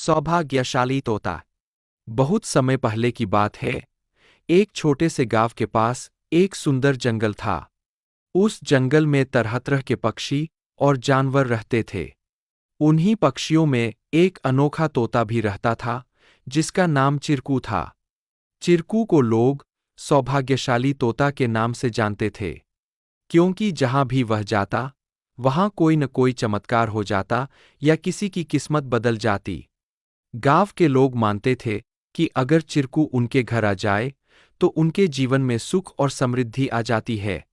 सौभाग्यशाली तोता। बहुत समय पहले की बात है। एक छोटे से गांव के पास एक सुंदर जंगल था। उस जंगल में तरह तरह के पक्षी और जानवर रहते थे। उन्हीं पक्षियों में एक अनोखा तोता भी रहता था, जिसका नाम चिरकू था। चिरकू को लोग सौभाग्यशाली तोता के नाम से जानते थे, क्योंकि जहां भी वह जाता, वहां कोई न कोई चमत्कार हो जाता या किसी की किस्मत बदल जाती। गांव के लोग मानते थे कि अगर चिरकू उनके घर आ जाए तो उनके जीवन में सुख और समृद्धि आ जाती है।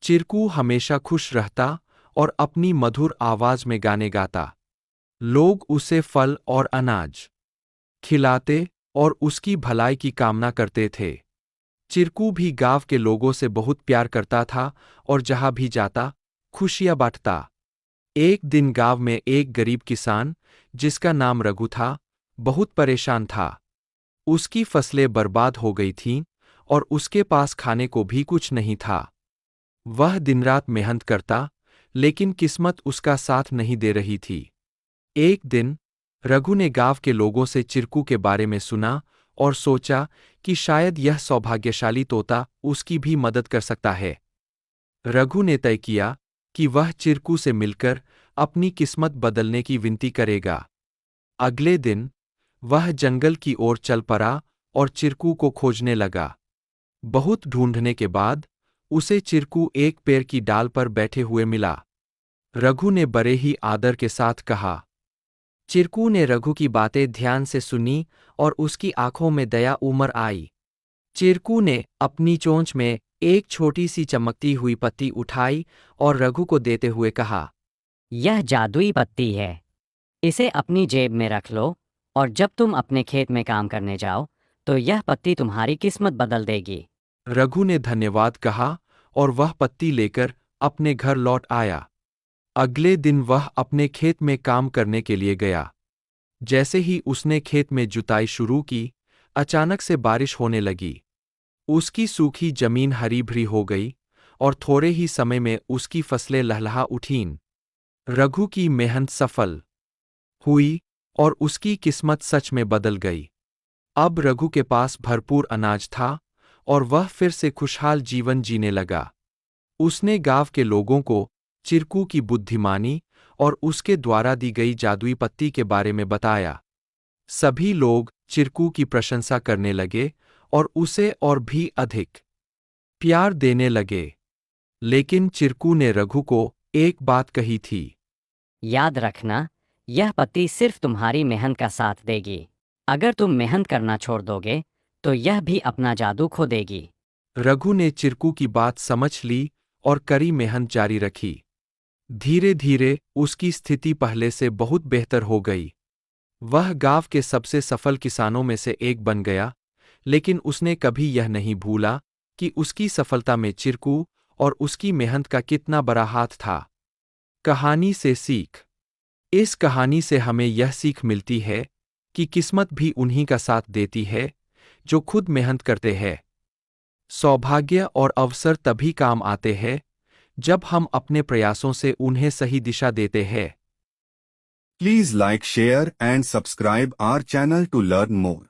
चिरकू हमेशा खुश रहता और अपनी मधुर आवाज में गाने गाता। लोग उसे फल और अनाज खिलाते और उसकी भलाई की कामना करते थे। चिरकू भी गांव के लोगों से बहुत प्यार करता था और जहां भी जाता, खुशियां बांटता। एक दिन गांव में एक गरीब किसान, जिसका नाम रघु था, बहुत परेशान था। उसकी फसलें बर्बाद हो गई थीं और उसके पास खाने को भी कुछ नहीं था। वह दिन-रात मेहनत करता, लेकिन किस्मत उसका साथ नहीं दे रही थी। एक दिन रघु ने गांव के लोगों से चिरकू के बारे में सुना और सोचा कि शायद यह सौभाग्यशाली तोता उसकी भी मदद कर सकता है। रघु ने तय किया कि वह चिरकू से मिलकर अपनी किस्मत बदलने की विनती करेगा। अगले दिन वह जंगल की ओर चल पड़ा और चिरकू को खोजने लगा। बहुत ढूंढने के बाद उसे चिरकू एक पेड़ की डाल पर बैठे हुए मिला। रघु ने बड़े ही आदर के साथ कहा। चिरकू ने रघु की बातें ध्यान से सुनी और उसकी आंखों में दया उमड़ आई। चिरकू ने अपनी चोंच में एक छोटी सी चमकती हुई पत्ती उठाई और रघु को देते हुए कहा, यह जादुई पत्ती है। इसे अपनी जेब में रख लो और जब तुम अपने खेत में काम करने जाओ तो यह पत्ती तुम्हारी किस्मत बदल देगी। रघु ने धन्यवाद कहा और वह पत्ती लेकर अपने घर लौट आया। अगले दिन वह अपने खेत में काम करने के लिए गया। जैसे ही उसने खेत में जुताई शुरू की, अचानक से बारिश होने लगी। उसकी सूखी जमीन हरी भरी हो गई और थोड़े ही समय में उसकी फसलें लहलहा उठीं। रघु की मेहनत सफल हुई और उसकी किस्मत सच में बदल गई। अब रघु के पास भरपूर अनाज था और वह फिर से खुशहाल जीवन जीने लगा। उसने गांव के लोगों को चिरकू की बुद्धिमानी और उसके द्वारा दी गई जादुई पत्ती के बारे में बताया। सभी लोग चिरकू की प्रशंसा करने लगे और उसे और भी अधिक प्यार देने लगे। लेकिन चिरकू ने रघु को एक बात कही थी। याद रखना, यह पत्ती सिर्फ तुम्हारी मेहनत का साथ देगी। अगर तुम मेहनत करना छोड़ दोगे तो यह भी अपना जादू खो देगी। रघु ने चिरकू की बात समझ ली और कड़ी मेहनत जारी रखी। धीरे धीरे उसकी स्थिति पहले से बहुत बेहतर हो गई। वह गांव के सबसे सफल किसानों में से एक बन गया, लेकिन उसने कभी यह नहीं भूला कि उसकी सफलता में चिरकू और उसकी मेहनत का कितना बड़ा हाथ था। कहानी से सीख। इस कहानी से हमें यह सीख मिलती है कि किस्मत भी उन्हीं का साथ देती है जो खुद मेहनत करते हैं। सौभाग्य और अवसर तभी काम आते हैं जब हम अपने प्रयासों से उन्हें सही दिशा देते हैं। Please like, share and subscribe our channel to learn more.